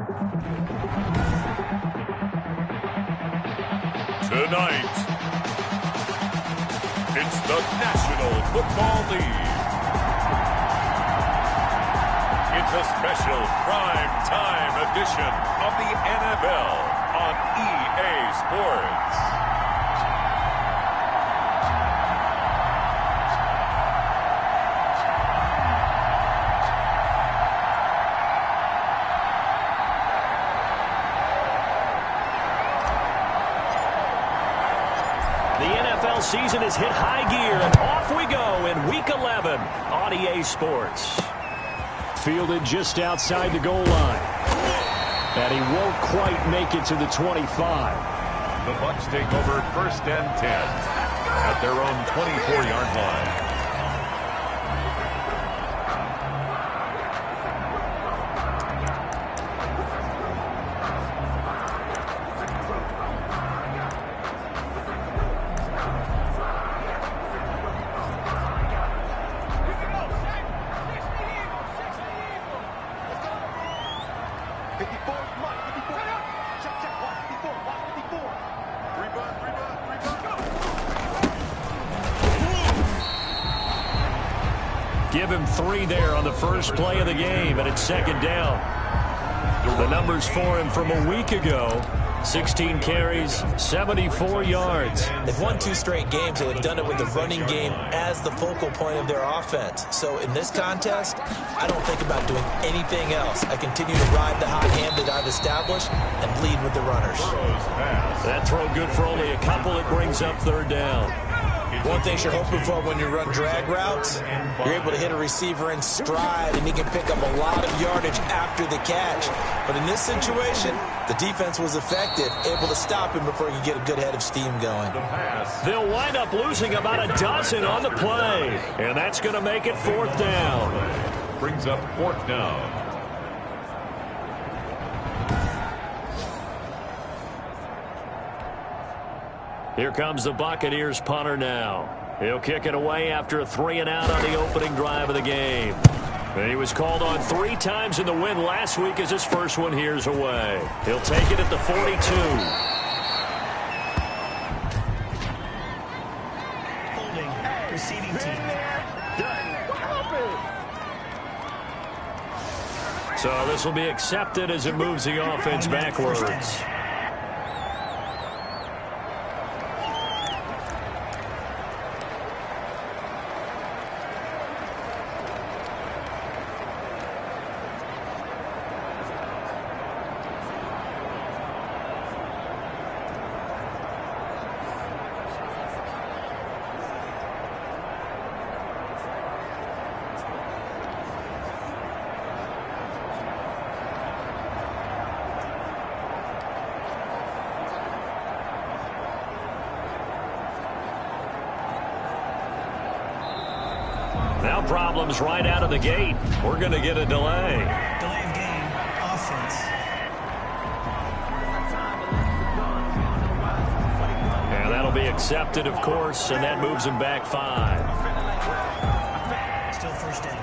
Tonight, it's the National Football League. It's a special prime time edition of the NFL on EA Sports. Season has hit high gear, and off we go in Week 11 on EA Sports. Fielded just outside the goal line. And he won't quite make it to the 25. The Bucs take over 1st and 10 at their own 24-yard line. Give him 3 there on the first play of the game, and it's 2nd down. The numbers for him from a week ago: 16 carries, 74 yards. They've won 2 straight games, and they've done it with the running game as the focal point of their offense. So in this contest, I don't think about doing anything else. I continue to ride the hot hand that I've established and lead with the runners. That throw good for only a couple. It brings up 3rd down. One thing you're hoping for when you run drag routes, you're able to hit a receiver in stride, and he can pick up a lot of yardage after the catch. But in this situation, the defense was effective, able to stop him before he could get a good head of steam going. They'll wind up losing about a dozen on the play, and that's going to make it 4th down. Brings up 4th down. Here comes the Buccaneers punter now. He'll kick it away after a 3-and-out on the opening drive of the game. And he was called on 3 times in the win last week as his first one here's away. He'll take it at the 42. Holding, receiving team. So this will be accepted as it moves the offense backwards. Now problems right out of the gate. We're going to get a delay. Delay of game, offense. And that'll be accepted, of course, and that moves him back 5. Still 1st down.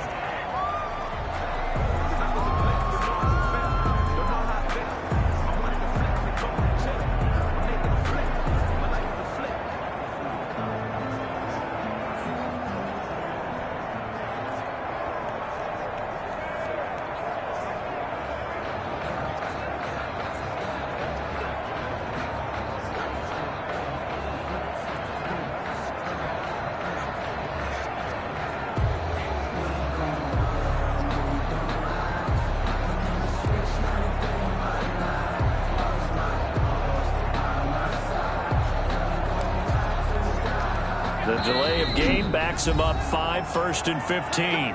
The delay of game backs him up 5, 1st and 15.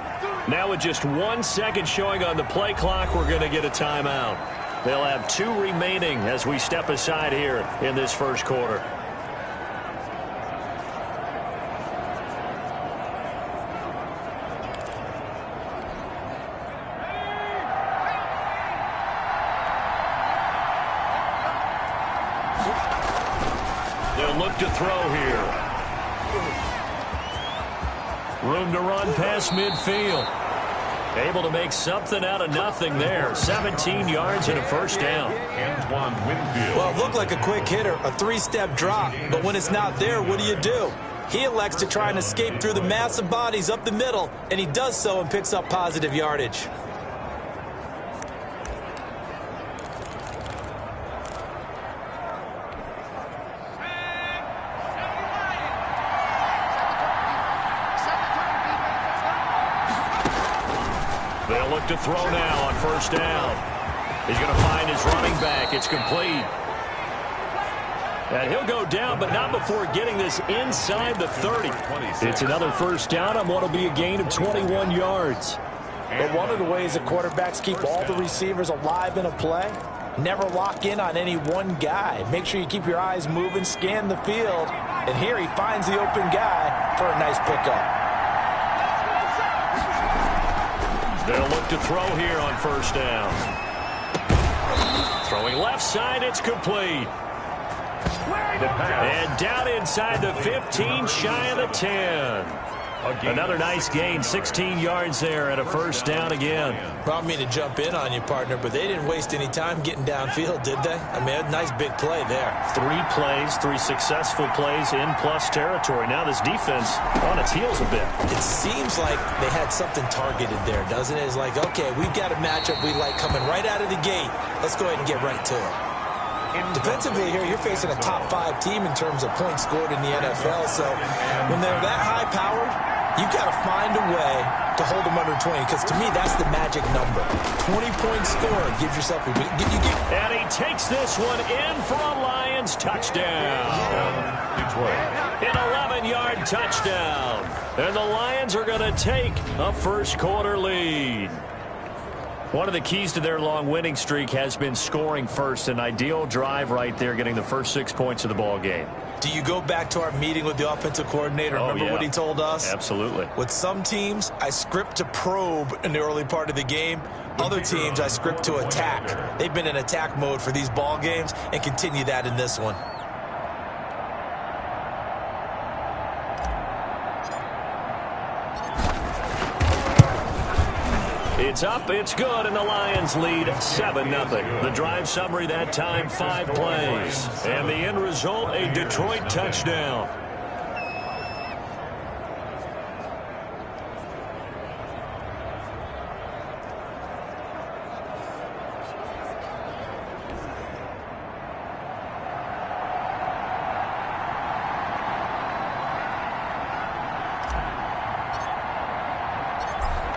Now with just 1 second showing on the play clock, we're going to get a timeout. They'll have 2 remaining as we step aside here in this first quarter. They'll look to throw here. Room to run past midfield. Able to make something out of nothing there. 17 yards and a first down. Well, it looked like a quick hitter, a three-step drop. But when it's not there, what do? He elects to try and escape through the massive bodies up the middle, and he does so and picks up positive yardage. They'll look to throw now on first down. He's going to find his running back. It's complete. And he'll go down, but not before getting this inside the 30. It's another first down on what will be a gain of 21 yards. But one of the ways that quarterbacks keep all the receivers alive in a play, never lock in on any one guy. Make sure you keep your eyes moving, scan the field. And here he finds the open guy for a nice pickup. They'll look to throw here on first down. Throwing left side, it's complete. And down inside the 15, shy of the 10. Another nice gain, 16 yards there and a first down again. I don't mean to jump in on you, partner, but they didn't waste any time getting downfield, did they? I mean, a nice big play there. 3 plays, 3 successful plays in plus territory. Now this defense on its heels a bit. It seems like they had something targeted there, doesn't it? It's like, okay, we've got a matchup we like coming right out of the gate. Let's go ahead and get right to it. Defensively here, you're facing a top 5 team in terms of points scored in the NFL. So when they're that high-powered, you've got to find a way to hold them under 20, because to me, that's the magic number. 20-point score gives yourself a... And he takes this one in for a Lions touchdown. An 11-yard touchdown. And the Lions are going to take a first-quarter lead. One of the keys to their long winning streak has been scoring first. An ideal drive right there, getting the first 6 points of the ball game. Do you go back to our meeting with the offensive coordinator? Remember what he told us? Absolutely. With some teams, I script to probe in the early part of the game. Other teams, I script to attack. They've been in attack mode for these ball games and continue that in this one. It's up, it's good, and the Lions lead 7-0. The drive summary that time, 5 plays. And the end result, a Detroit touchdown.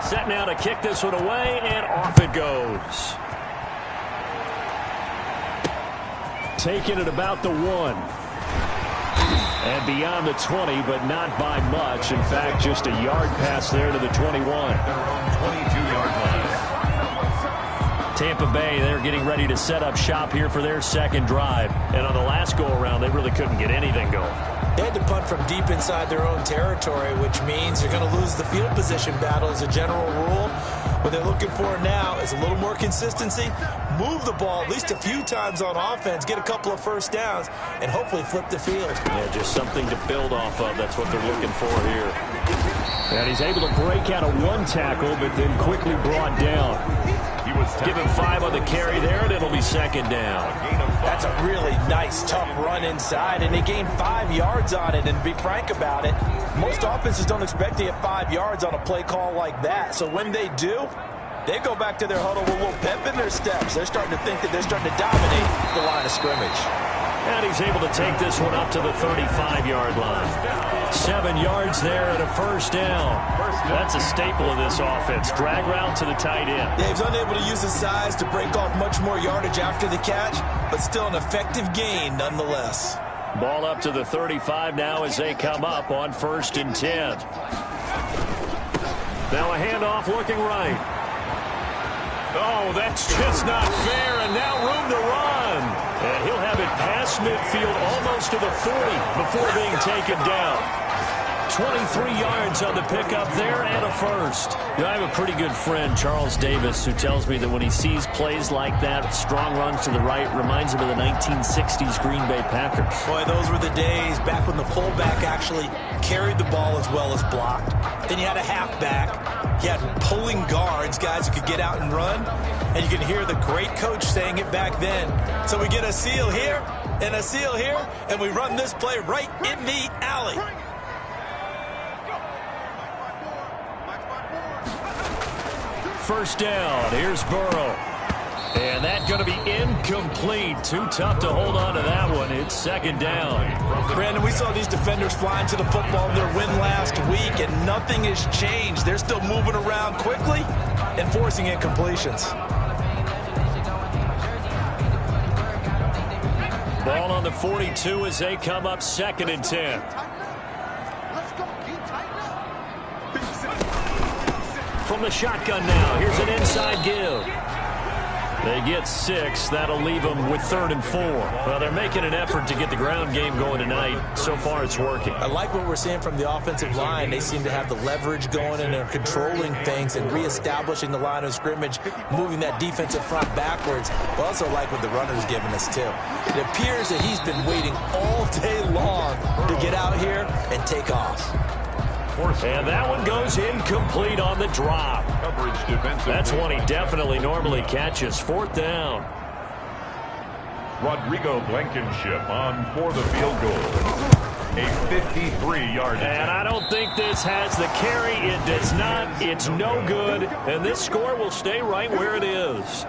Set now to kick this one away, and off it goes. Taking it about the 1. And beyond the 20, but not by much. In fact, just a yard pass there to the 21. 22-yard line. Tampa Bay, they're getting ready to set up shop here for their second drive. And on the last go-around, they really couldn't get anything going. They had to punt from deep inside their own territory, which means you're going to lose the field position battle as a general rule. What they're looking for now is a little more consistency, move the ball at least a few times on offense, get a couple of first downs, and hopefully flip the field. Yeah, just something to build off of. That's what they're looking for here. And he's able to break out of 1 tackle, but then quickly brought down. Give him 5 on the carry there, and it'll be second down. That's a really nice, tough run inside, and they gained 5 yards on it. And to be frank about it, most offenses don't expect to get 5 yards on a play call like that. So when they do, they go back to their huddle with a little pep in their steps. They're starting to think that they're starting to dominate the line of scrimmage. And he's able to take this one up to the 35-yard line. 7 yards there and a first down. That's a staple of this offense. Drag route to the tight end. Yeah, he's unable to use his size to break off much more yardage after the catch, but still an effective gain nonetheless. Ball up to the 35 now as they come up on 1st and 10. Now a handoff looking right. Oh, that's just not fair, and now room to run. And he'll have it past midfield almost to the 40 before being taken down. 23 yards on the pickup there and a first. You know, I have a pretty good friend, Charles Davis, who tells me that when he sees plays like that, strong runs to the right, reminds him of the 1960s Green Bay Packers. Boy, those were the days back when the fullback actually carried the ball as well as blocked. Then you had a halfback. You had pulling guards, guys who could get out and run. And you can hear the great coach saying it back then. So we get a seal here and a seal here, and we run this play right in the alley. First down. Here's Burrow. And that's going to be incomplete. Too tough to hold on to that one. It's second down. Brandon, we saw these defenders flying to the football in their win last week, and nothing has changed. They're still moving around quickly and forcing incompletions. Ball on the 42 as they come up 2nd and 10. From the shotgun now, here's an inside give. They get 6. That'll leave them with 3rd and 4. Well, they're making an effort to get the ground game going tonight. So far, it's working. I like what we're seeing from the offensive line. They seem to have the leverage going, and they're controlling things and reestablishing the line of scrimmage, moving that defensive front backwards. I also like what the runner's giving us, too. It appears that he's been waiting all day long to get out here and take off. And that one goes incomplete on the drop. That's one he definitely normally catches. 4th down. Rodrigo Blankenship on for the field goal. A 53-yard attempt. And I don't think this has the carry. It does not. It's no good. And this score will stay right where it is.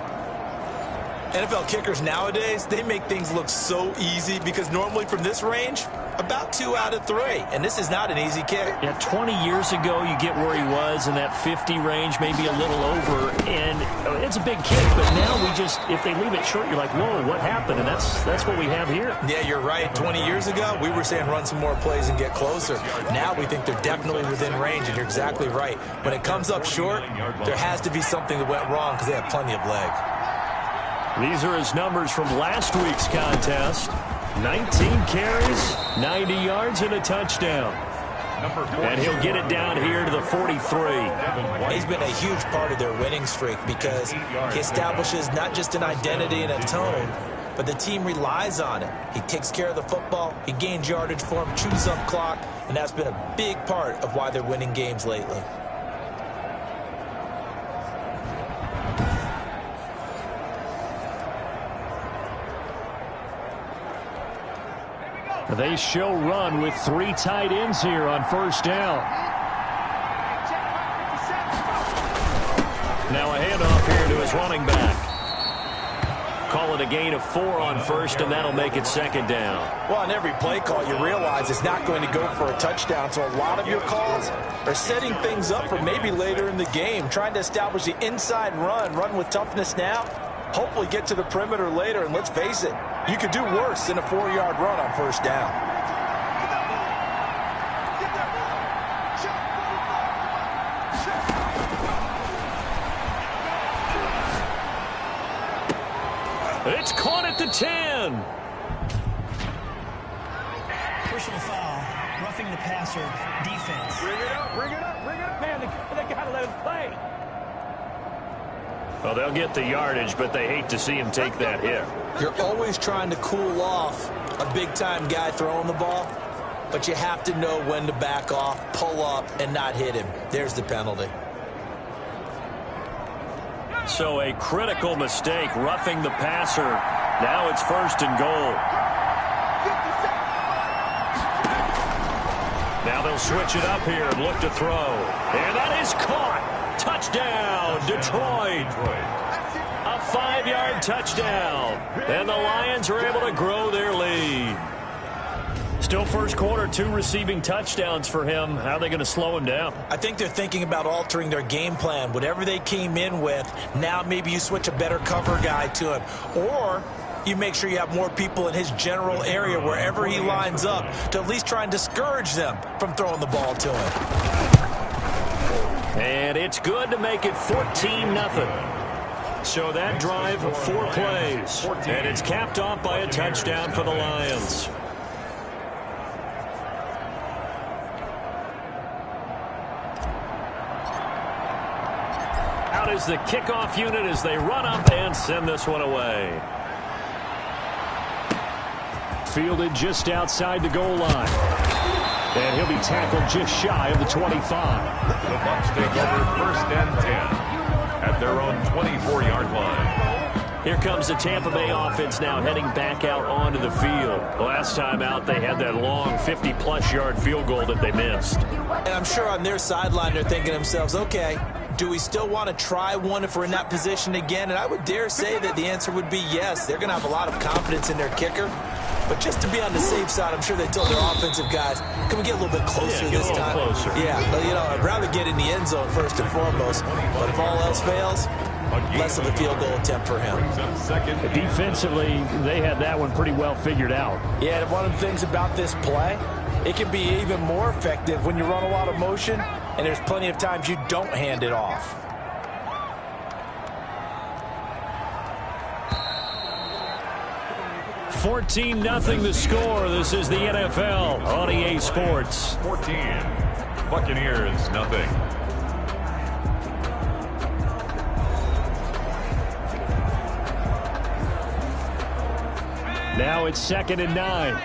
NFL kickers nowadays, they make things look so easy because normally from this range, about 2 out of 3. And this is not an easy kick. Yeah, 20 years ago, you get where he was in that 50 range, maybe a little over, and it's a big kick. But now we just, if they leave it short, you're like, whoa, what happened? And that's what we have here. Yeah, you're right. 20 years ago, we were saying run some more plays and get closer. Now we think they're definitely within range, and you're exactly right. When it comes up short, there has to be something that went wrong because they have plenty of leg. These are his numbers from last week's contest. 19 carries, 90 yards, and a touchdown. And he'll get it down here to the 43. He's been a huge part of their winning streak because he establishes not just an identity and a tone, but the team relies on it. He takes care of the football, he gains yardage for him, chews up clock, and that's been a big part of why they're winning games lately. They show run with 3 tight ends here on first down. Now a handoff here to his running back. Call it a gain of 4 on first, and that'll make it second down. Well, on every play call, you realize it's not going to go for a touchdown, so a lot of your calls are setting things up for maybe later in the game, trying to establish the inside run with toughness now, hopefully get to the perimeter later, and let's face it, you could do worse than a 4-yard run on first down. It's caught at the 10. Personal foul, roughing the passer, defense. Bring it up, man. They got to let him play. Well, they'll get the yardage, but they hate to see him take that hit. You're always trying to cool off a big-time guy throwing the ball, but you have to know when to back off, pull up, and not hit him. There's the penalty. So a critical mistake, roughing the passer. Now it's 1st and goal. Now they'll switch it up here and look to throw. And that is caught. Touchdown, Detroit. A 5-yard touchdown. And the Lions are able to grow their lead. Still first quarter, 2 receiving touchdowns for him. How are they going to slow him down? I think they're thinking about altering their game plan. Whatever they came in with, now maybe you switch a better cover guy to him. Or you make sure you have more people in his general area wherever he lines up to at least try and discourage them from throwing the ball to him. And it's good to make it 14-0. So that drive, 4 plays. And it's capped off by a touchdown for the Lions. the kickoff unit as they run up and send this one away. Fielded just outside the goal line. And he'll be tackled just shy of the 25. The Bucs take over 1st and 10 at their own 24-yard line. Here comes the Tampa Bay offense now heading back out onto the field. Last time out, they had that long 50-plus yard field goal that they missed. And I'm sure on their sideline they're thinking to themselves, okay, do we still want to try one if we're in that position again? And I would dare say that the answer would be yes. They're going to have a lot of confidence in their kicker. But just to be on the safe side, I'm sure they told their offensive guys, can we get a little bit closer this time? Closer. Yeah, but, you know, I'd rather get in the end zone first and foremost. But if all else fails, less of a field goal attempt for him. Defensively, they had that one pretty well figured out. Yeah, and one of the things about this play, it can be even more effective when you run a lot of motion, and there's plenty of times you don't hand it off. $14-0 the score. This is the NFL on EA Sports. 14. Buccaneers, nothing. Now it's 2nd and 9.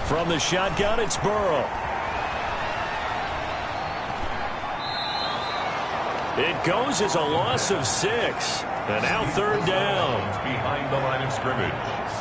From the shotgun, it's Burrow. It goes as a loss of 6. And now 3rd down. Behind the line of scrimmage.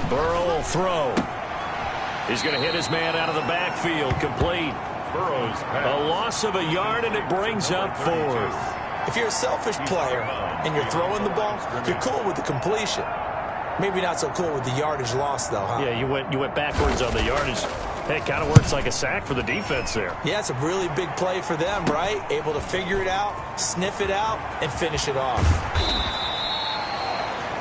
Burrow will throw. He's going to hit his man out of the backfield. Complete. Burrow's pass. A loss of a yard, and it brings up 4th. If you're a selfish player and you're throwing the ball, you're cool with the completion. Maybe not so cool with the yardage loss, though, huh? Yeah, you went backwards on the yardage. Hey, it kind of works like a sack for the defense there. Yeah, it's a really big play for them, right? Able to figure it out, sniff it out, and finish it off.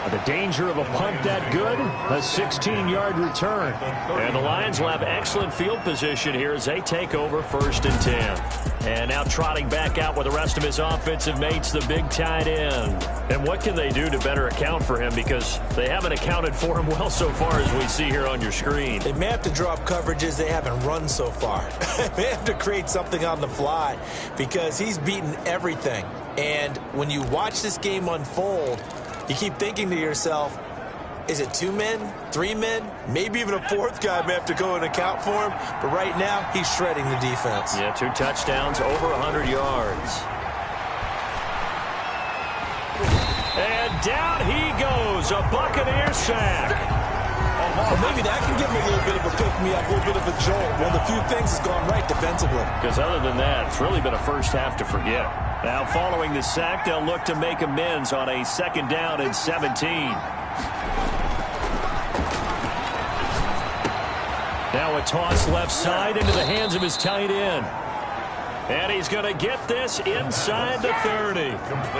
The danger of a punt that good, a 16-yard return. And the Lions will have excellent field position here as they take over 1st and 10. And now trotting back out with the rest of his offensive mates, the big tight end. And what can they do to better account for him? Because they haven't accounted for him well so far as we see here on your screen. They may have to draw up coverages they haven't run so far. They have to create something on the fly because he's beaten everything. And when you watch this game unfold, you keep thinking to yourself, is it 2 men, 3 men, maybe even a 4th guy may have to go and account for him. But right now, he's shredding the defense. Yeah, 2 touchdowns, over 100 yards. And down he goes, a Buccaneer sack. Well, maybe that can give him a little bit of a pick-me-up, a little bit of a jolt. One of the few things has gone right defensively. Because other than that, it's really been a first half to forget. Now, following the sack, they'll look to make amends on a 2nd down and 17. Now a toss left side into the hands of his tight end. And he's going to get this inside the 30.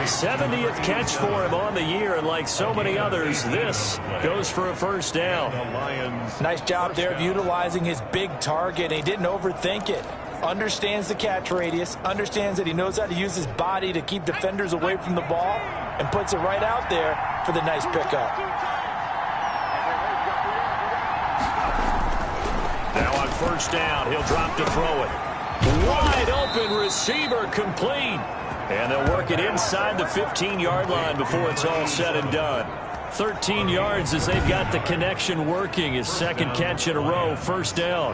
70th catch for him on the year, and like so many others, this goes for a 1st down. Nice job there of utilizing his big target. He didn't overthink it. Understands the catch radius, understands that he knows how to use his body to keep defenders away from the ball, and puts it right out there for the nice pickup. Now on 1st down, he'll drop to throw it. Wide open receiver, complete. And they'll work it inside the 15-yard line before it's all said and done. 13 yards as they've got the connection working. His 2nd catch in a row, 1st down.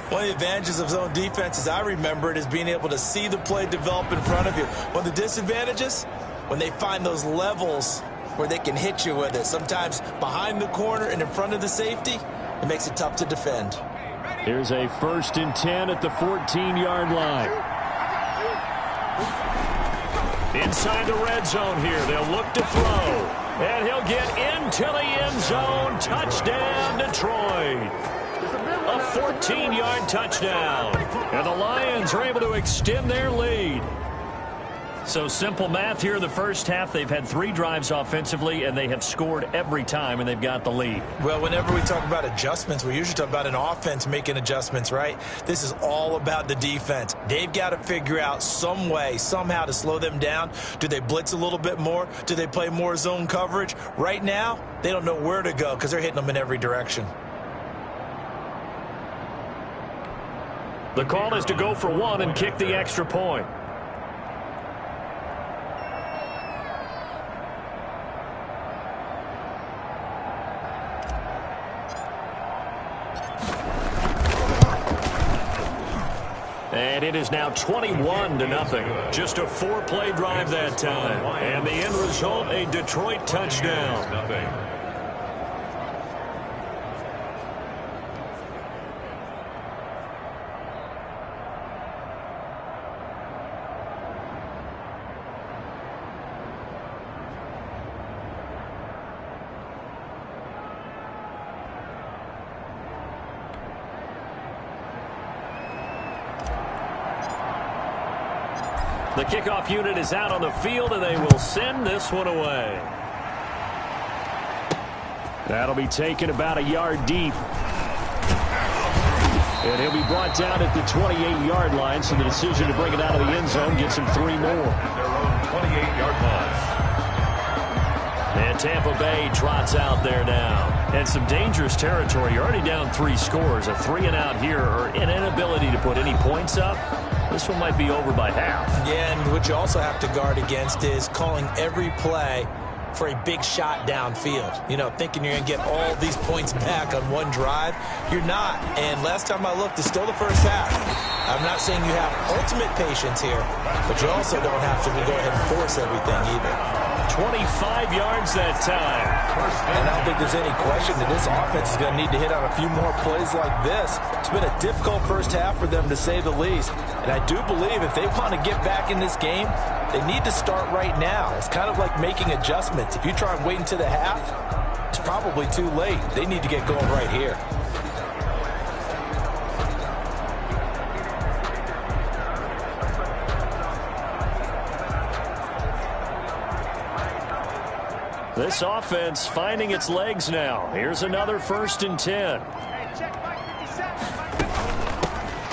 One of the advantages of zone defense, as I remember it, is being able to see the play develop in front of you. One of the disadvantages, when they find those levels where they can hit you with it, sometimes behind the corner and in front of the safety, it makes it tough to defend. Here's a 1st and 10 at the 14-yard line. Inside the red zone here. They'll look to throw. And he'll get into the end zone. Touchdown, Detroit. A 14-yard touchdown. And the Lions are able to extend their lead. So simple math here in the first half. They've had 3 drives offensively, and they have scored every time, and they've got the lead. Well, whenever we talk about adjustments, we usually talk about an offense making adjustments, right? This is all about the defense. They've got to figure out some way, somehow to slow them down. Do they blitz a little bit more? Do they play more zone coverage? Right now, they don't know where to go because they're hitting them in every direction. The call is to go for 1 and kick the extra point. And it is now 21-0. Just a 4-play drive that time. And the end result, a Detroit touchdown. The kickoff unit is out on the field, and they will send this one away. That'll be taken about a yard deep. And he'll be brought down at the 28-yard line, so the decision to bring it out of the end zone gets him 3 more. Their own 28-yard line. And Tampa Bay trots out there now. And some dangerous territory. You're already down 3 scores. A 3-and-out here, or an inability to put any points up. This one might be over by half. Yeah, and what you also have to guard against is calling every play for a big shot downfield. You know, thinking you're going to get all these points back on one drive. You're not. And last time I looked, it's still the first half. I'm not saying you have ultimate patience here, but you also don't have to go ahead and force everything either. 25 yards that time. And I don't think there's any question that this offense is going to need to hit on a few more plays like this. It's been a difficult first half for them, to say the least. And I do believe if they want to get back in this game, they need to start right now. It's kind of like making adjustments. If you try and wait until the half, it's probably too late. They need to get going right here. This offense finding its legs now. Here's another 1st and 10.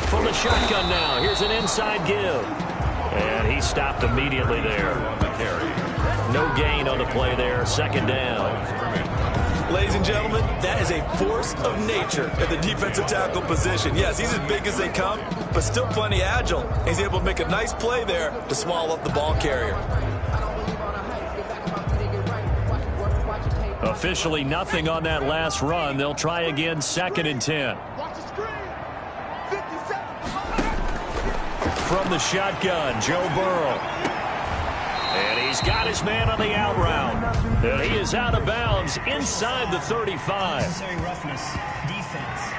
From the shotgun now. Here's an inside give. And he stopped immediately there. No gain on the play there. 2nd down. Ladies and gentlemen, that is a force of nature at the defensive tackle position. Yes, he's as big as they come, but still plenty agile. He's able to make a nice play there to swallow up the ball carrier. Officially nothing on that last run. They'll try again, 2nd and 10. From the shotgun, Joe Burrow. And he's got his man on the out route. And he is out of bounds inside the 35. Necessary roughness, defense.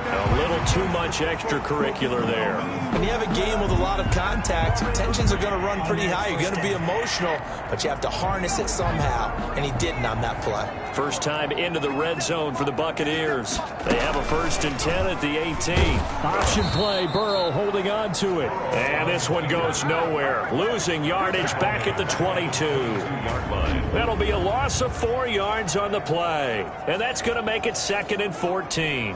A little too much extracurricular there. When you have a game with a lot of contact, tensions are going to run pretty high. You're going to be emotional, but you have to harness it somehow, and he didn't on that play. First time into the red zone for the Buccaneers. They have a 1st and 10 at the 18. Option play, Burrow holding on to it. And this one goes nowhere. Losing yardage back at the 22. That'll be a loss of 4 yards on the play. And that's going to make it 2nd and 14.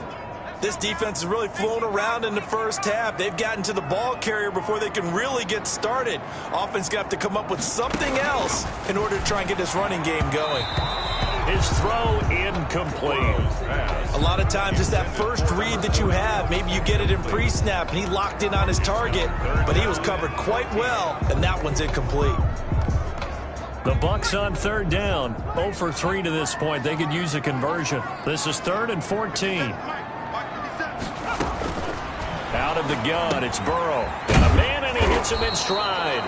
This defense is really flown around in the first half. They've gotten to the ball carrier before they can really get started. Offense got to come up with something else in order to try and get this running game going. His throw incomplete. A lot of times it's that first read that you have. Maybe you get it in pre-snap, and he locked in on his target, but he was covered quite well, and that one's incomplete. The Bucs on 3rd down. 0 for 3 to this point. They could use a conversion. This is 3rd and 14. Out of the gun, it's Burrow. Got a man, and he hits him in stride.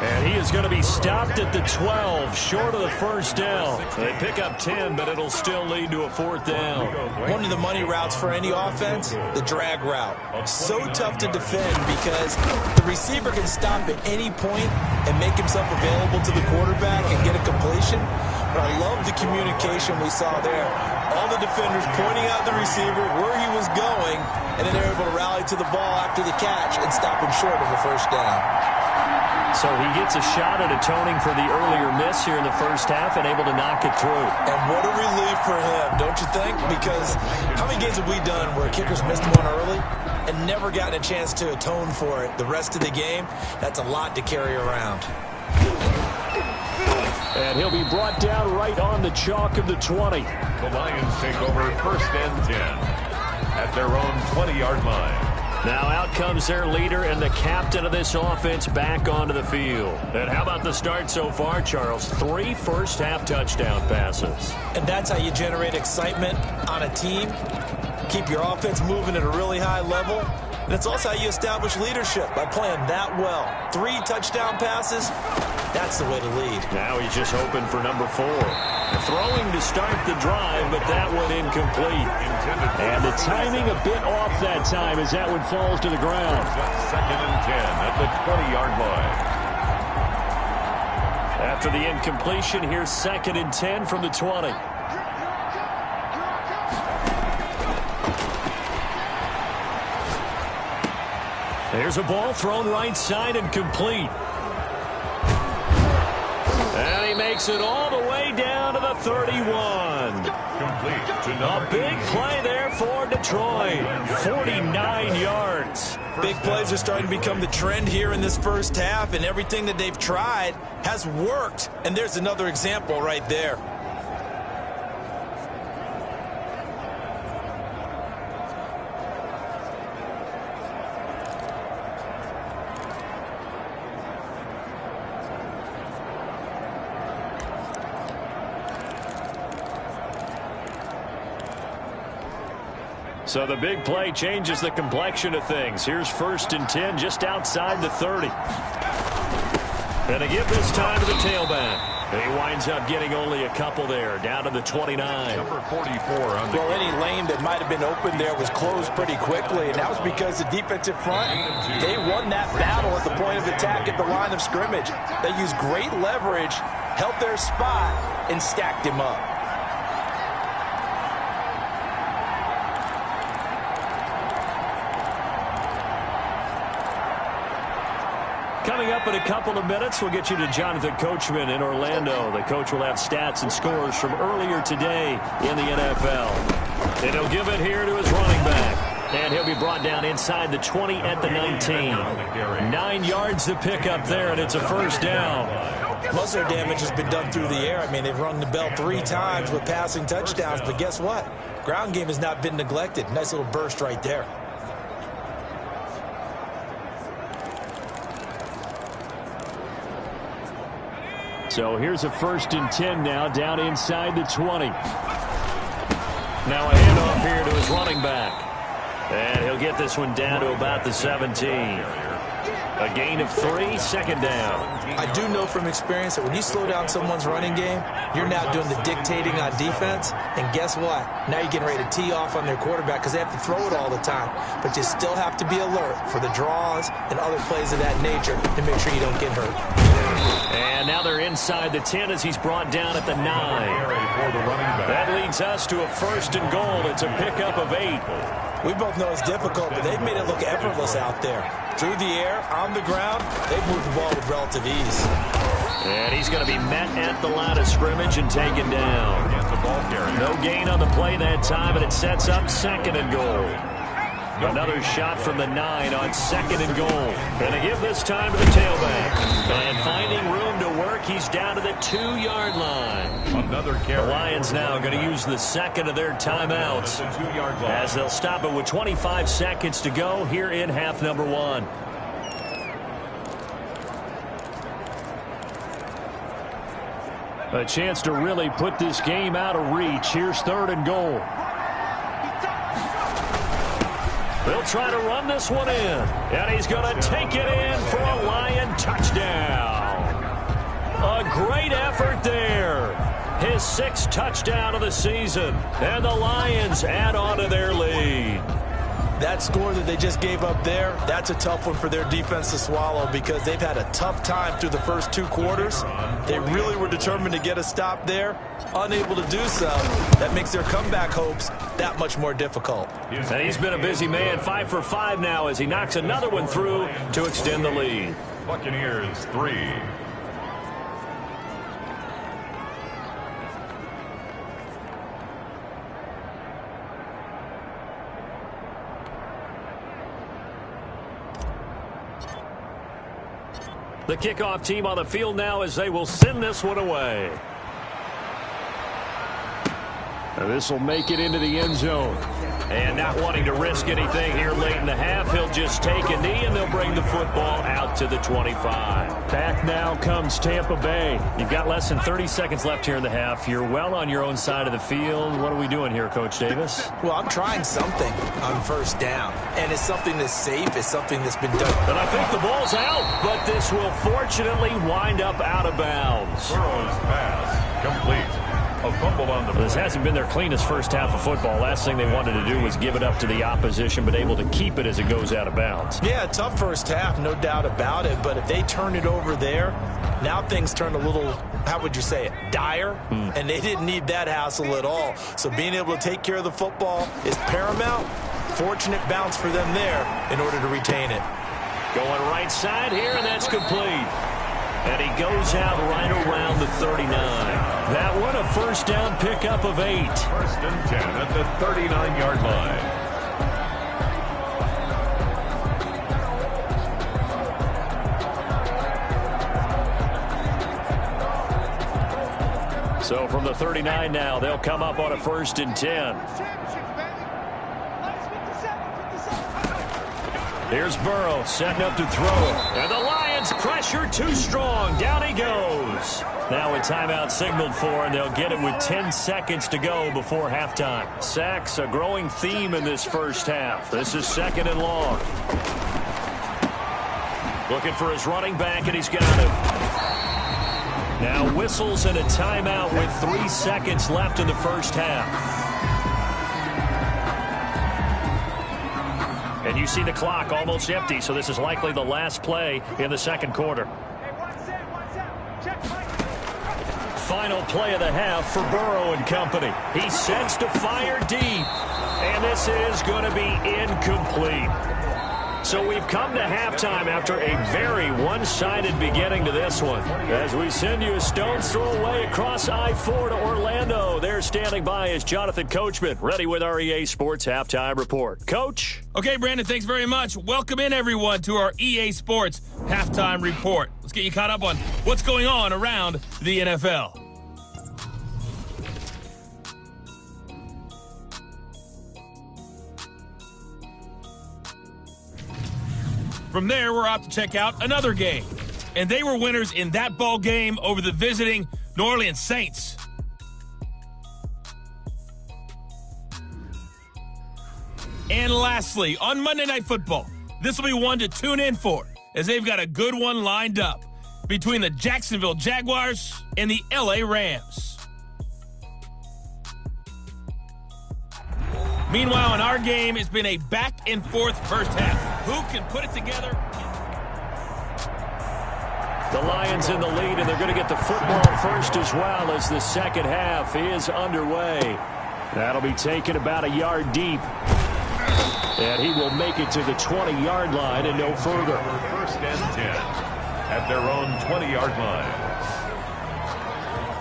And he is going to be stopped at the 12, short of the first down. They pick up 10, but it'll still lead to a fourth down. One of the money routes for any offense, the drag route. So tough to defend because the receiver can stop at any point and make himself available to the quarterback and get a completion. But I love the communication we saw there. All the defenders pointing out the receiver, where he was going, and then they're able to rally to the ball after the catch and stop him short of a first down. So he gets a shot at atoning for the earlier miss here in the first half and able to knock it through. And what a relief for him, don't you think? Because how many games have we done where kickers missed one early and never gotten a chance to atone for it the rest of the game? That's a lot to carry around. And he'll be brought down right on the chalk of the 20. The Lions take over first and 10 at their own 20-yard line. Now out comes their leader and the captain of this offense back onto the field. And how about the start so far, Charles? 3 first-half touchdown passes. And that's how you generate excitement on a team. Keep your offense moving at a really high level. And it's also how you establish leadership by playing that well. 3 touchdown passes, that's the way to lead. Now he's just hoping for number 4. Throwing to start the drive, but that one incomplete. And the timing a bit off that time as that one falls to the ground. Second and 10 at the 20-yard line. After the incompletion, here's second and 10 from the 20. There's a ball thrown right side and complete. And he makes it all the way down to the 31. Complete to A big play there for Detroit. 49 yards. Big plays are starting to become the trend here in this first half, and everything that they've tried has worked. And there's another example right there. So the big play changes the complexion of things. Here's first and 10 just outside the 30. And they give this time to the tailback. And he winds up getting only a couple there, down to the 29. Number 44 on the Well, any lane that might have been open there was closed pretty quickly, and that was because the defensive front, they won that battle at the point of attack at the line of scrimmage. They used great leverage, held their spot, and stacked him up. Coming up in a couple of minutes, we'll get you to Jonathan Coachman in Orlando. The coach will have stats and scores from earlier today in the NFL. And he'll give it here to his running back. And he'll be brought down inside the 20 at the 19. 9 yards to pick up there, and it's a first down. Most of their damage has been done through the air. I mean, they've rung the bell 3 times with passing touchdowns, but guess what? Ground game has not been neglected. Nice little burst right there. So here's a first and 10 now down inside the 20. Now a handoff here to his running back. And he'll get this one down to about the 17. A gain of 3, second down. I do know from experience that when you slow down someone's running game, you're now doing the dictating on defense. And guess what? Now you're getting ready to tee off on their quarterback because they have to throw it all the time. But you still have to be alert for the draws and other plays of that nature to make sure you don't get hurt. And now they're inside the 10 as he's brought down at the 9. That leads us to a first and goal. It's a pickup of 8. We both know it's difficult, but they've made it look effortless out there. Through the air, on the ground, they've moved the ball with relative ease. And he's going to be met at the line of scrimmage and taken down. No gain on the play that time, and it sets up second and goal. Another shot from the 9 on second and goal. And they give this time to the tailback. And finding room to work, he's down to the 2-yard line. Another carry. The Lions now going to use the second of their timeouts as they'll stop it with 25 seconds to go here in half number 1. A chance to really put this game out of reach. Here's third and goal. They'll try to run this one in. And he's going to take it in for a Lion touchdown. great effort there. His 6th touchdown of the season. And the Lions add on to their lead. That score that they just gave up there, that's a tough one for their defense to swallow because they've had a tough time through the first 2 quarters. They really were determined to get a stop there, unable to do so. That makes their comeback hopes that much more difficult. And he's been a busy man, 5 for 5 now as he knocks another one through to extend the lead. Buccaneers 3. The kickoff team on the field now as they will send this one away. And this will make it into the end zone. And not wanting to risk anything here late in the half, he'll just take a knee and they'll bring the football out to the 25. Back now comes Tampa Bay. You've got less than 30 seconds left here in the half. You're well on your own side of the field. What are we doing here, Coach Davis? Well, I'm trying something on first down, and it's something that's safe. It's something that's been done. And I think the ball's out, but this will fortunately wind up out of bounds. Burrow's pass complete. A fumble on the play. This hasn't been their cleanest first half of football. Last thing they wanted to do was give it up to the opposition, but able to keep it as it goes out of bounds. Yeah, tough first half, no doubt about it. But if they turn it over there, now things turn a little, how would you say it, dire? And they didn't need that hassle at all. So being able to take care of the football is paramount. Fortunate bounce for them there in order to retain it. Going right side here, and that's complete. And he goes out right around the 39. That one a first down pickup of 8. 1st and 10 at the 39-yard line. So from the 39 now, they'll come up on a 1st and 10. Here's Burrow setting up to throw. And the Lions pressure too strong. Down he goes. Now a timeout signaled for, and they'll get it with 10 seconds to go before halftime. Sacks, a growing theme in this first half. This is 2nd and long. Looking for his running back, and he's got him. Now whistles and a timeout with 3 seconds left in the first half. And you see the clock almost empty, so this is likely the last play in the 2nd quarter. Final play of the half for Burrow and company. He sets to fire deep, and this is going to be incomplete. So we've come to halftime after a very one-sided beginning to this one. As we send you a stone's throw away across I-4 to Orlando. There standing by is Jonathan Coachman, ready with our EA Sports Halftime Report. Coach? Okay, Brandon, thanks very much. Welcome in, everyone, to our EA Sports Halftime Report. Let's get you caught up on what's going on around the NFL. From there, we're off to check out another game. And they were winners in that ball game over the visiting New Orleans Saints. And lastly, on Monday Night Football, this will be one to tune in for, as they've got a good one lined up between the Jacksonville Jaguars and the LA Rams. Meanwhile, in our game, it's been a back-and-forth first half. Who can put it together? The Lions in the lead, and they're going to get the football first as well as the second half is underway. That'll be taken about a yard deep. And he will make it to the 20-yard line and no further. 1st and 10 at their own 20-yard line.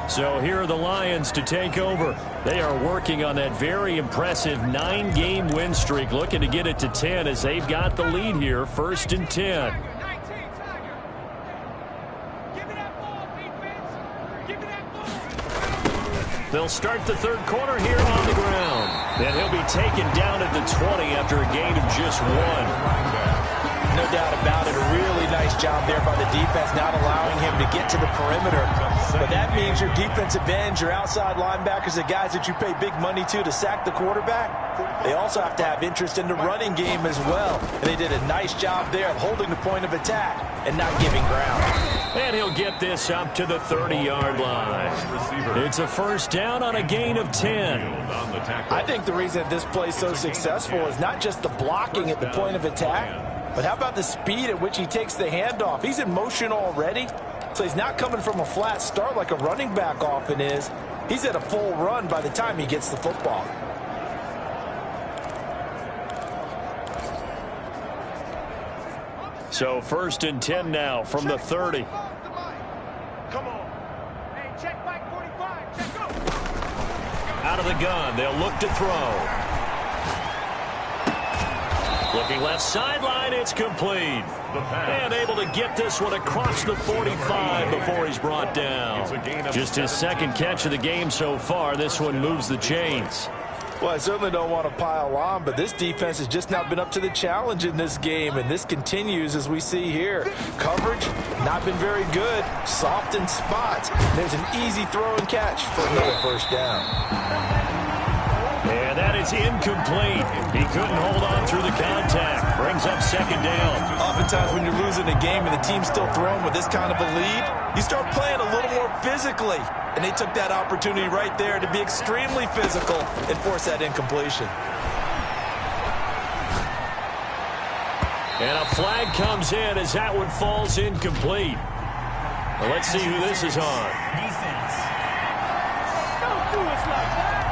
So here are the Lions to take over. They are working on that very impressive 9-game win streak, looking to get it to 10 as they've got the lead here, 1st and 10. They'll start the 3rd quarter here on the ground. And he'll be taken down at the 20 after a gain of just 1. No doubt about it. A really nice job there by the defense, not allowing him to get to the perimeter. But that means your defensive ends, your outside linebackers, the guys that you pay big money to sack the quarterback, they also have to have interest in the running game as well. And they did a nice job there of holding the point of attack and not giving ground. And he'll get this up to the 30-yard line. It's a first down on a gain of 10. I think the reason this play is so successful is not just the blocking at the point of attack, but how about the speed at which he takes the handoff? He's in motion already, so he's not coming from a flat start like a running back often is. He's at a full run by the time he gets the football. So first and 10 now from the 30. Come on. Hey, check back 45. Check go. Out of the gun, they'll look to throw. Looking left sideline, it's complete. And able to get this one across the 45 before he's brought down. Just his second catch of the game so far. This one moves the chains. Well, I certainly don't want to pile on, but this defense has just not been up to the challenge in this game, and this continues as we see here. Coverage, not been very good. Soft in spots. There's an easy throw and catch for another first down. And that is incomplete. He couldn't hold on through the contact. Brings up second down. Oftentimes when you're losing a game and the team's still throwing with this kind of a lead, you start playing a little more physically. And they took that opportunity right there to be extremely physical and force that incompletion. And a flag comes in as that one falls incomplete. Well, let's see who this is on. Defense. Don't do us like that.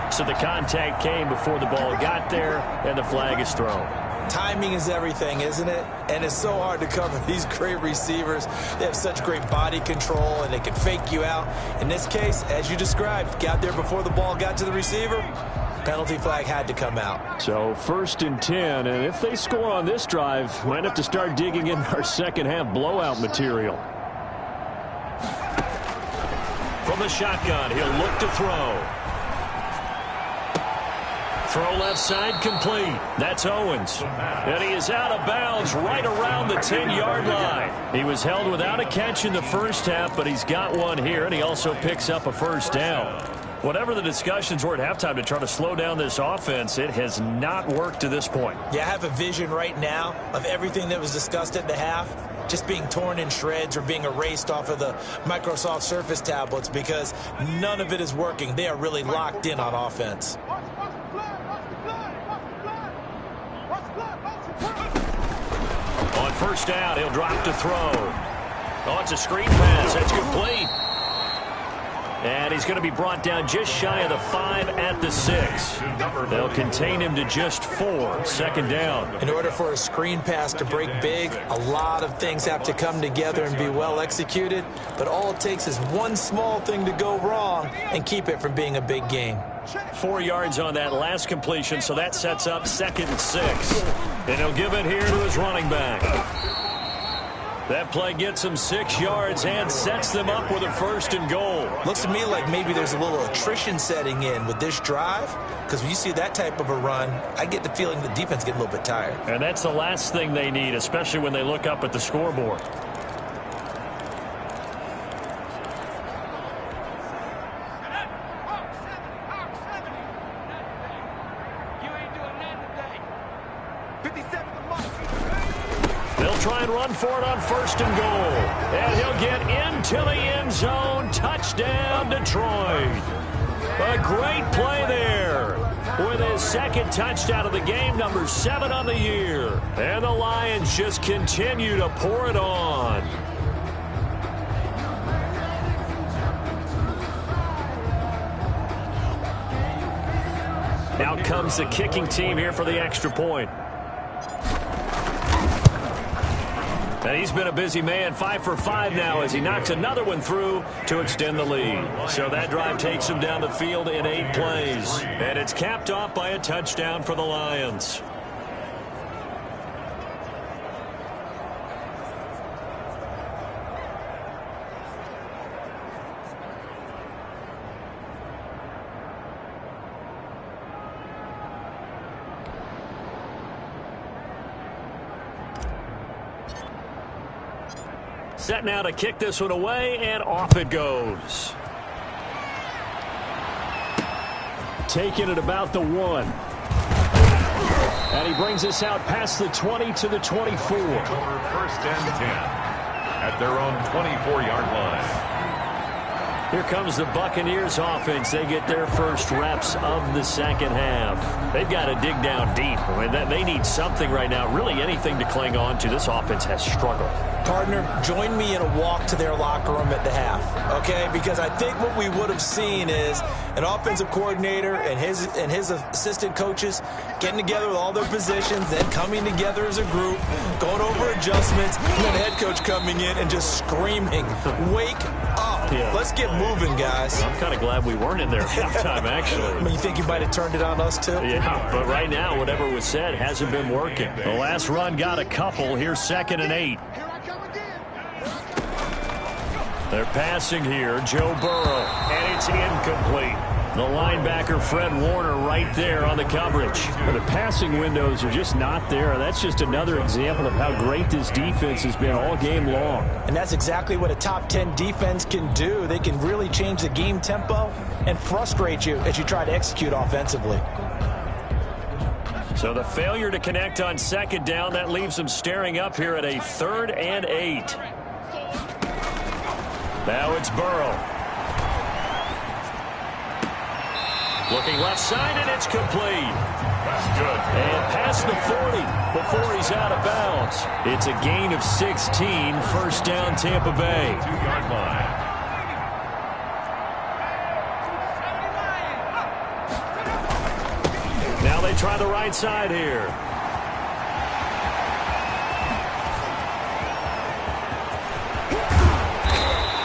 So the contact came before the ball got there, and the flag is thrown. Timing is everything, isn't it? And it's so hard to cover these great receivers. They have such great body control, and they can fake you out. In this case, as you described, got there before the ball got to the receiver. Penalty flag had to come out. So first and 10, and if they score on this drive, might have to start digging in our second half blowout material. From the shotgun, he'll look to throw. Throw left side complete. That's Owens. And he is out of bounds right around the 10-yard line. He was held without a catch in the first half, but he's got one here, and he also picks up a first down. Whatever the discussions were at halftime to try to slow down this offense, it has not worked to this point. Yeah, I have a vision right now of everything that was discussed at the half just being torn in shreds or being erased off of the Microsoft Surface tablets because none of it is working. They are really locked in on offense. On first down, he'll drop to throw. Oh, it's a screen pass. That's complete. And he's going to be brought down just shy of the 5 at the 6. They'll contain him to just 4. Second down. In order for a screen pass to break big, a lot of things have to come together and be well executed. But all it takes is one small thing to go wrong and keep it from being a big game. 4 yards on that last completion, so that sets up 2nd and 6. And he'll give it here to his running back. That play gets him 6 yards and sets them up with a 1st and goal. Looks to me like maybe there's a little attrition setting in with this drive, because when you see that type of a run, I get the feeling the defense getting a little bit tired. And that's the last thing they need, especially when they look up at the scoreboard. They'll try and run for it on 1st and goal. And he'll get into the end zone. Touchdown, Detroit. A great play there with his 2nd touchdown of the game, number 7 on the year. And the Lions just continue to pour it on. Now comes the kicking team here for the extra point. And he's been a busy man, 5 for 5 now as he knocks another one through to extend the lead. So that drive takes him down the field in 8 plays. And it's capped off by a touchdown for the Lions. Set now to kick this one away, and off it goes. Taking it about the 1. And he brings us out past the 20 to the 24. First and 10 at their own 24-yard line. Here comes the Buccaneers offense. They get their first reps of the second half. They've got to dig down deep. I mean, they need something right now, really anything to cling on to. This offense has struggled. Partner, join me in a walk to their locker room at the half, okay? Because I think what we would have seen is an offensive coordinator and his assistant coaches getting together with all their positions, then coming together as a group, going over adjustments, and then the head coach coming in and just screaming, "Wake up. Yeah. Let's get moving, guys." I'm kind of glad we weren't in there at halftime, actually. I mean, you think you might have turned it on us, too? Yeah, but right now, whatever was said hasn't been working. The last run got a couple. Here's 2nd and 8. They're passing here, Joe Burrow, and it's incomplete. The linebacker, Fred Warner, right there on the coverage. Well, the passing windows are just not there. That's just another example of how great this defense has been all game long. And that's exactly what a top 10 defense can do. They can really change the game tempo and frustrate you as you try to execute offensively. So the failure to connect on 2nd down, that leaves them staring up here at a 3rd and 8. Now it's Burrow. Looking left side, and it's complete. That's good. And past the 40 before he's out of bounds. It's a gain of 16, 1st down Tampa Bay. 2-yard line. Now they try the right side here.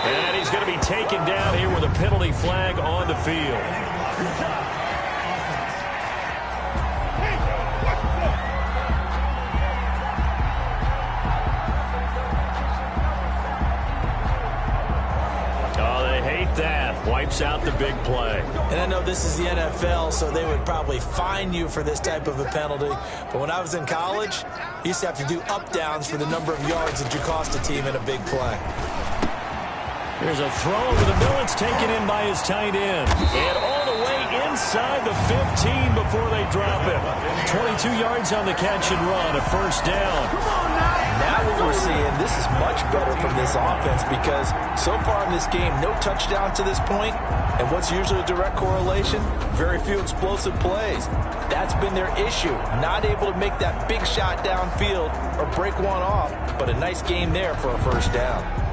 And he's going to be taken down here with a penalty flag on the field. Oh, they hate that. Wipes out the big play. And I know this is the NFL, so they would probably fine you for this type of a penalty. But when I was in college, I used to have to do up-downs for the number of yards that you cost a team in a big play. Here's a throw over the middle. It's taken in by his tight end. And all the way inside the 15 before they drop him. 22 yards on the catch and run, a 1st down. Now what we're seeing, this is much better from this offense because so far in this game, no touchdown to this point. And what's usually a direct correlation? Very few explosive plays. That's been their issue. Not able to make that big shot downfield or break one off, but a nice game there for a 1st down.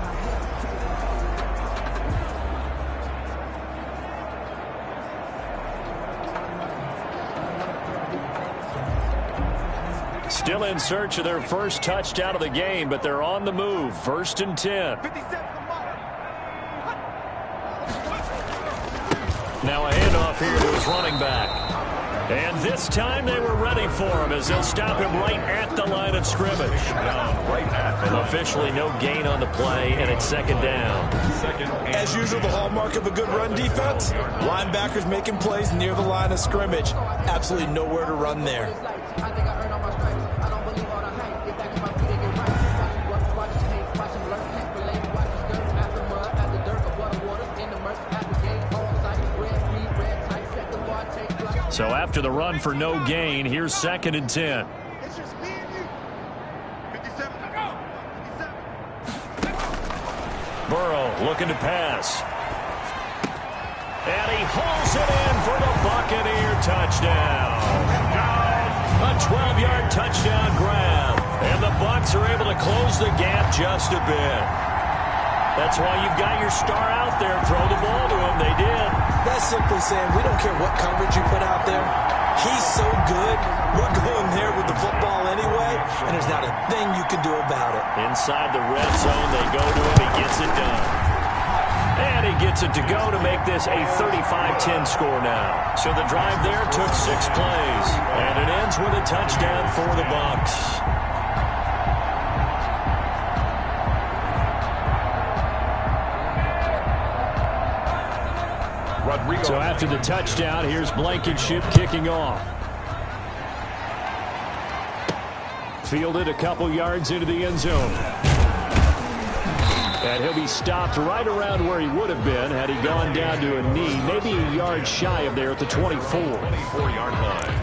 Still in search of their first touchdown of the game, but they're on the move. 1st and 10. Now a handoff here to his running back. And this time they were ready for him as they'll stop him right at the line of scrimmage. Officially no gain on the play, and it's 2nd down. As usual, the hallmark of a good run defense, linebackers making plays near the line of scrimmage. Absolutely nowhere to run there. So after the run for no gain, here's 2nd and 10. Burrow looking to pass. And he hauls it in for the Buccaneer touchdown. A 12-yard touchdown grab. And the Bucs are able to close the gap just a bit. That's why you've got your star out there. Throw the ball to him. They did. That's simply saying we don't care what coverage you put out there. He's so good. We're going there with the football anyway, and there's not a thing you can do about it. Inside the red zone, they go to him. He gets it done. And he gets it to go to make this a 35-10 score now. So the drive there took 6 plays, and it ends with a touchdown for the Bucs. So after the touchdown, here's Blankenship kicking off. Fielded a couple yards into the end zone. And he'll be stopped right around where he would have been had he gone down to a knee, maybe a yard shy of there at the 24. 24-yard line.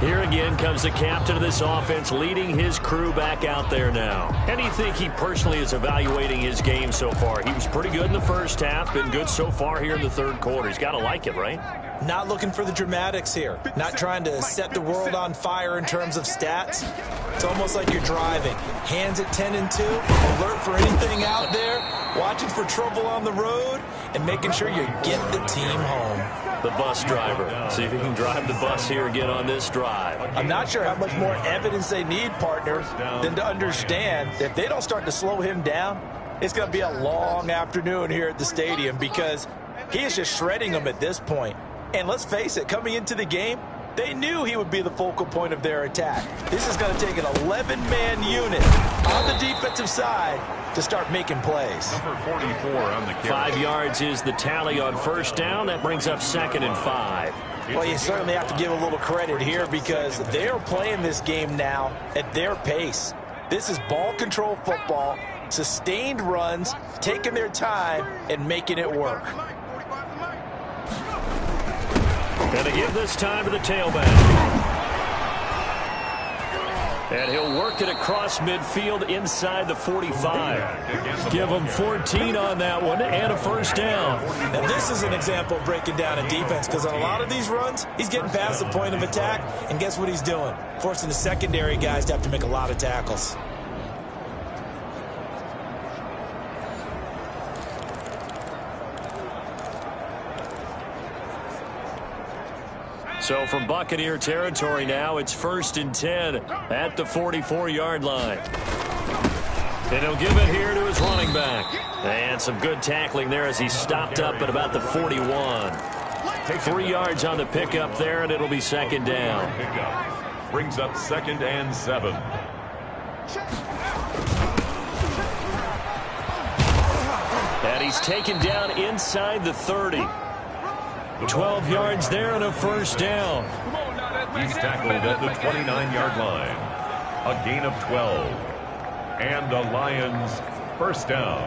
Here again comes the captain of this offense, leading his crew back out there now. How do you think he personally is evaluating his game so far? He was pretty good in the first half, been good so far here in the third quarter. He's got to like it, right? Not looking for the dramatics here. Not trying to set the world on fire in terms of stats. It's almost like you're driving. Hands at 10 and 2, alert for anything out there, watching for trouble on the road, and making sure you get the team home. The bus driver. See if he can drive the bus here again on this drive. I'm not sure how much more evidence they need, partner, than to understand that if they don't start to slow him down, it's going to be a long afternoon here at the stadium because he is just shredding them at this point. And let's face it, coming into the game, they knew he would be the focal point of their attack. This is going to take an 11-man unit on the defensive side to start making plays. Number 44 on the carry. 5 yards is the tally on first down. That brings up 2nd and 5. Well, you certainly have to give a little credit here because they're playing this game now at their pace. This is ball control football, sustained runs, taking their time and making it work. Going to give this time to the tailback. And he'll work it across midfield inside the 45. Give him 14 on that one and a first down. Now, this is an example of breaking down a defense because on a lot of these runs, he's getting past the point of attack, and guess what he's doing? Forcing the secondary guys to have to make a lot of tackles. So from Buccaneer territory now, it's 1st and 10 at the 44-yard line. And he'll give it here to his running back. And some good tackling there as he stopped up at about the 41. 3 yards on the pickup there, and it'll be 2nd down. Pickup brings up 2nd and 7. And he's taken down inside the 30. 12 yards there and a first down. He's tackled at the 29-yard line. A gain of 12. And the Lions first down.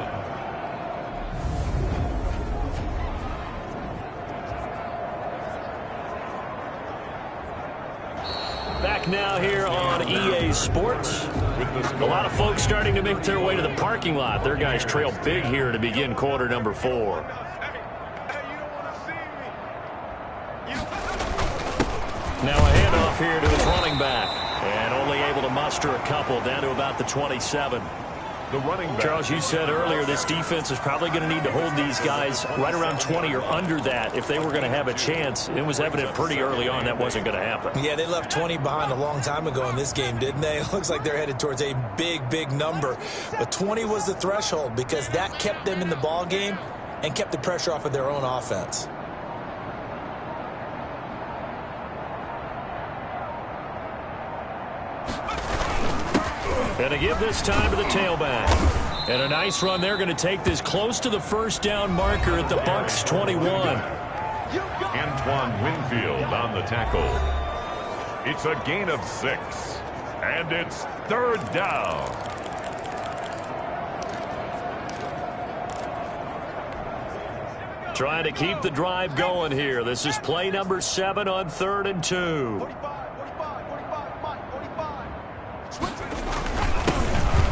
Back now here on EA Sports. A lot of folks starting to make their way to the parking lot. Their guys trail big here to begin quarter number 4. Now a handoff here to his running back. And only able to muster a couple down to about the 27. The running back. Charles, you said earlier this defense is probably going to need to hold these guys right around 20 or under that if they were going to have a chance. It was evident pretty early on that wasn't going to happen. Yeah, they left 20 behind a long time ago in this game, didn't they? It looks like they're headed towards a big, big number. But 20 was the threshold because that kept them in the ball game and kept the pressure off of their own offense. And to give this time to the tailback. And a nice run. They're going to take this close to the first down marker at the Bucs 21. Antoine Winfield on the tackle. It's a gain of 6. And it's 3rd down. Trying to keep the drive going here. This is play number 7 on 3rd and 2.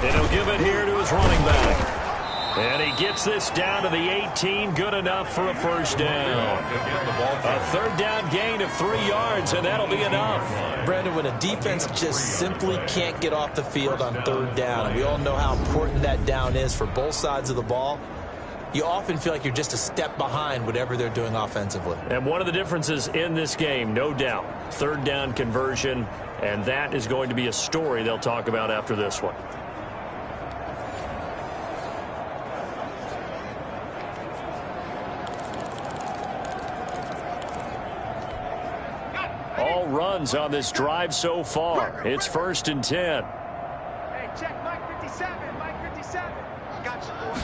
And he'll give it here to his running back. And he gets this down to the 18. Good enough for a first down. A 3rd down gain of 3 yards, and that'll be enough. Brandon, when a defense just simply can't get off the field on 3rd down, and we all know how important that down is for both sides of the ball, you often feel like you're just a step behind whatever they're doing offensively. And one of the differences in this game, no doubt, 3rd down conversion, and that is going to be a story they'll talk about after this one. All runs on this drive so far. It's 1st and 10. Hey, check Mike 57. Mike 57. Got you, boy.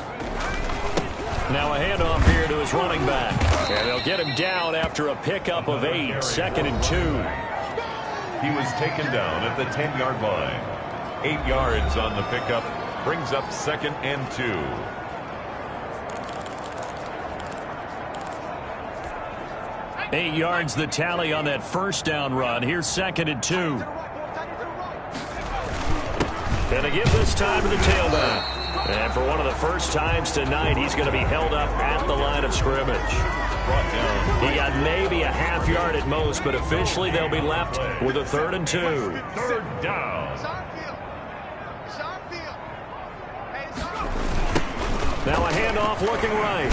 Now a handoff here to his running back. And they'll get him down after a pickup of 8. 2nd and 2. He was taken down at the 10-yard line. 8 yards on the pickup. Brings up 2nd and 2. 8 yards the tally on that first down run. Here's 2nd and 2. Gonna give this time to the tailback. And for one of the first times tonight, he's going to be held up at the line of scrimmage. He got maybe a half yard at most, but officially they'll be left with a 3rd and 2. 3rd down. Now a handoff looking right.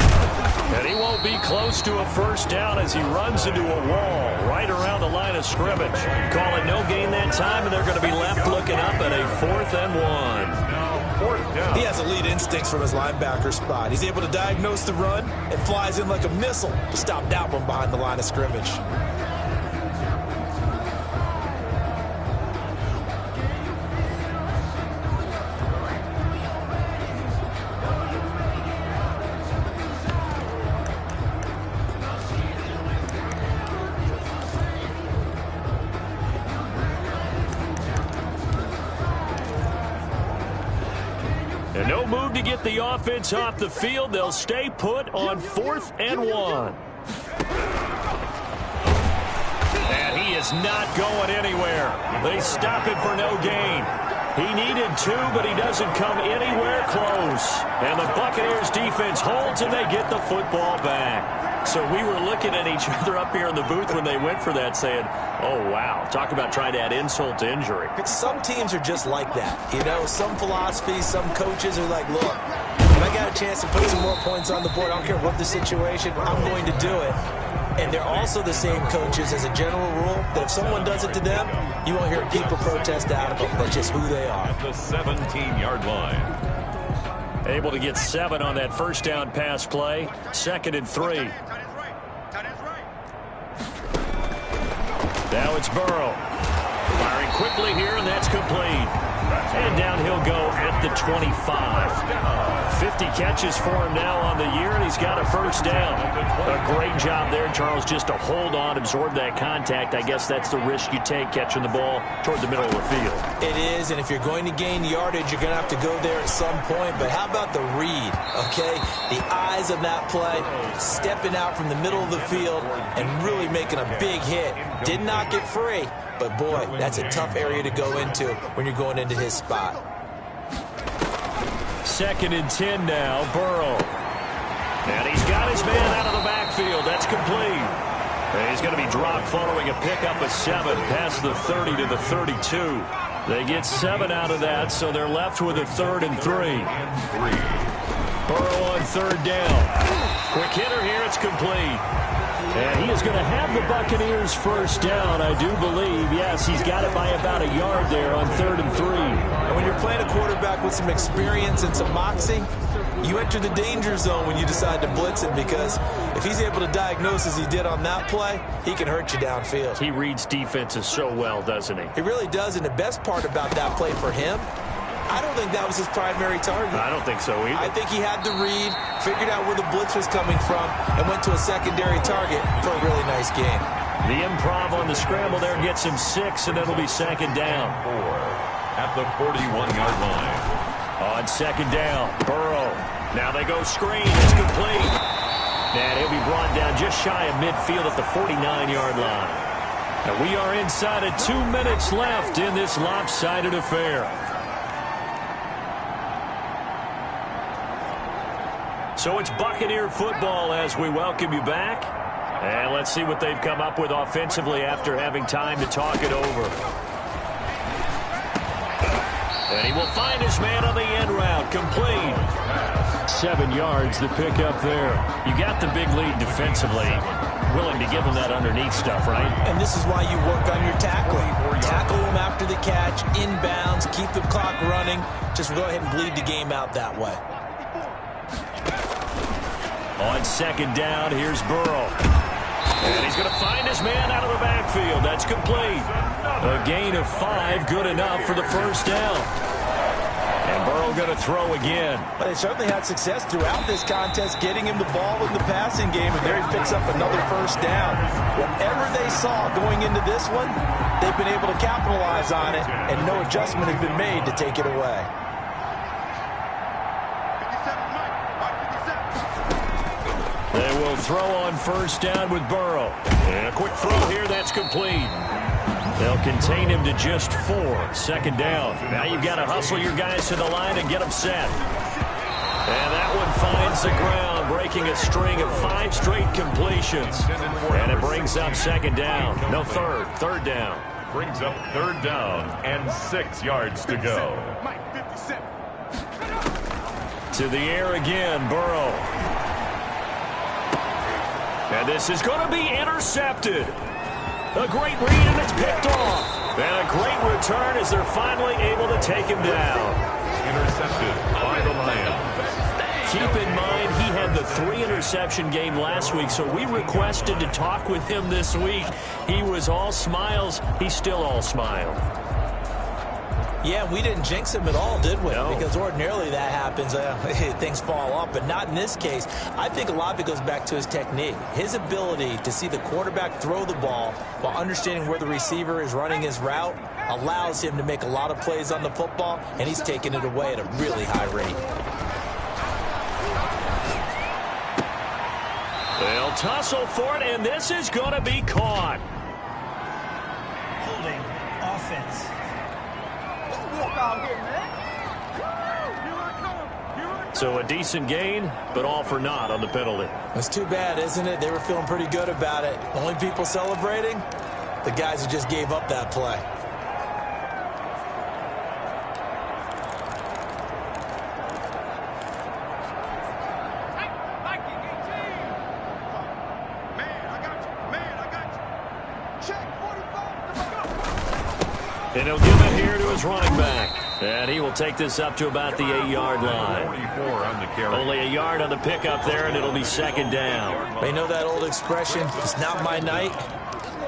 And he won't be close to a first down as he runs into a wall right around the line of scrimmage. Call it no gain that time, and they're going to be left looking up at a 4th and 1. He has elite instincts from his linebacker spot. He's able to diagnose the run and flies in like a missile to stop that one behind the line of scrimmage. And no move to get the offense off the field. They'll stay put on 4th and 1. And he is not going anywhere. They stop it for no gain. He needed 2, but he doesn't come anywhere close. And the Buccaneers defense holds, and they get the football back. So we were looking at each other up here in the booth when they went for that, saying, oh, wow, talk about trying to add insult to injury. Some teams are just like that. You know, some philosophies, some coaches are like, look, if I got a chance to put some more points on the board, I don't care what the situation, I'm going to do it. And they're also the same coaches as a general rule that if someone does it to them, you won't hear people protest out of them. That's just who they are. At the 17-yard line. Able to get 7 on that first down pass play. 2nd and 3. Now it's Burrow. Firing quickly here, and that's complete. And down he'll go at the 25. 50 catches for him now on the year, and he's got a first down. A great job there, Charles, just to hold on, absorb that contact. I guess that's the risk you take catching the ball toward the middle of the field. It is, and if you're going to gain yardage, you're going to have to go there at some point. But how about the read, okay? The eyes of that play, stepping out from the middle of the field and really making a big hit. Did not get free, but boy, that's a tough area to go into when you're going into his spot. 2nd and 10 now, Burrow. And he's got his man out of the backfield. That's complete. And he's going to be dropped following a pickup of 7 past the 30 to the 32. They get 7 out of that, so they're left with a 3rd and 3. Burrow on 3rd down. Quick hitter here, it's complete. And he is going to have the Buccaneers first down, I do believe. Yes, he's got it by about a yard there on 3rd and 3. And when you're playing a quarterback with some experience and some moxie, you enter the danger zone when you decide to blitz him, because if he's able to diagnose as he did on that play, he can hurt you downfield. He reads defenses so well, doesn't he? He really does, and the best part about that play for him, I don't think that was his primary target. I don't think so either. I think he had the read, figured out where the blitz was coming from, and went to a secondary target for a really nice gain. The improv on the scramble there gets him 6, and it'll be 2nd down. 4 at the 41-yard line. On 2nd down, Burrow. Now they go screen. It's complete. And he'll be brought down just shy of midfield at the 49-yard line. And we are inside of 2 minutes left in this lopsided affair. So it's Buccaneer football as we welcome you back. And let's see what they've come up with offensively after having time to talk it over. And he will find his man on the end route. Complete. 7 yards the pick up there. You got the big lead defensively. Willing to give him that underneath stuff, right? And this is why you work on your tackling. Tackle him after the catch, inbounds, keep the clock running. Just go ahead and bleed the game out that way. On 2nd down, here's Burrow. And he's going to find his man out of the backfield. That's complete. A gain of 5, good enough for the first down. And Burrow going to throw again. Well, they certainly had success throughout this contest, getting him the ball in the passing game, and there he picks up another first down. Whatever they saw going into this one, they've been able to capitalize on it, and no adjustment has been made to take it away. They will throw on first down with Burrow. And a quick throw here, that's complete. They'll contain him to just 4. 2nd down. Now you've got to hustle your guys to the line and get them set. And that one finds the ground, breaking a string of 5 straight completions. And it brings up 2nd down. No, 3rd down. Brings up 3rd down and 6 yards to go. To the air again, Burrow. And this is going to be intercepted. A great read, and it's picked off. And a great return as they're finally able to take him down. Intercepted by the Lions. Keep in mind, he had the 3-interception game last week, so we requested to talk with him this week. He was all smiles. He's still all smile. Yeah, we didn't jinx him at all, did we? No. Because ordinarily that happens, things fall off, but not in this case. I think a lot of it goes back to his technique. His ability to see the quarterback throw the ball while understanding where the receiver is running his route allows him to make a lot of plays on the football, and he's taking it away at a really high rate. They'll tussle for it, and this is going to be caught. Holding offense. So a decent gain, but all for naught on the penalty. It's too bad, isn't it? They were feeling pretty good about it. Only people celebrating? The guys who just gave up that play. And he'll give it here to his running back. And he will take this up to about the 8-yard line. 44 on the carry. Only a yard on the pickup there, and it'll be 2nd down. They know that old expression, it's not my night.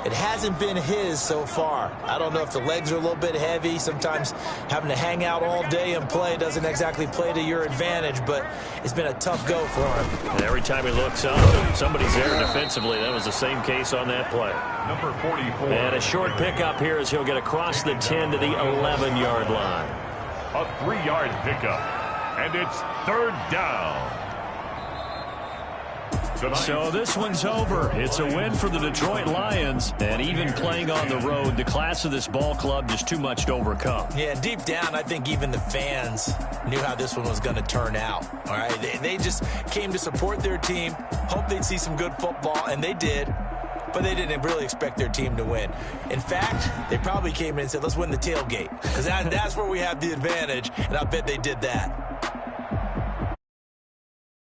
It hasn't been his so far. I don't know if the legs are a little bit heavy. Sometimes having to hang out all day and play doesn't exactly play to your advantage, but it's been a tough go for him. And every time he looks up, somebody's there defensively. That was the same case on that play. Number 44. And a short pickup here as he'll get across the 10 to the 11-yard line. A 3-yard pickup. And it's 3rd down. So this one's over. It's a win for the Detroit Lions. And even playing on the road, the class of this ball club is too much to overcome. Yeah, deep down, I think even the fans knew how this one was going to turn out. All right, they just came to support their team, hoped they'd see some good football, and they did. But they didn't really expect their team to win. In fact, they probably came in and said, let's win the tailgate. Because that's where we have the advantage, and I bet they did that.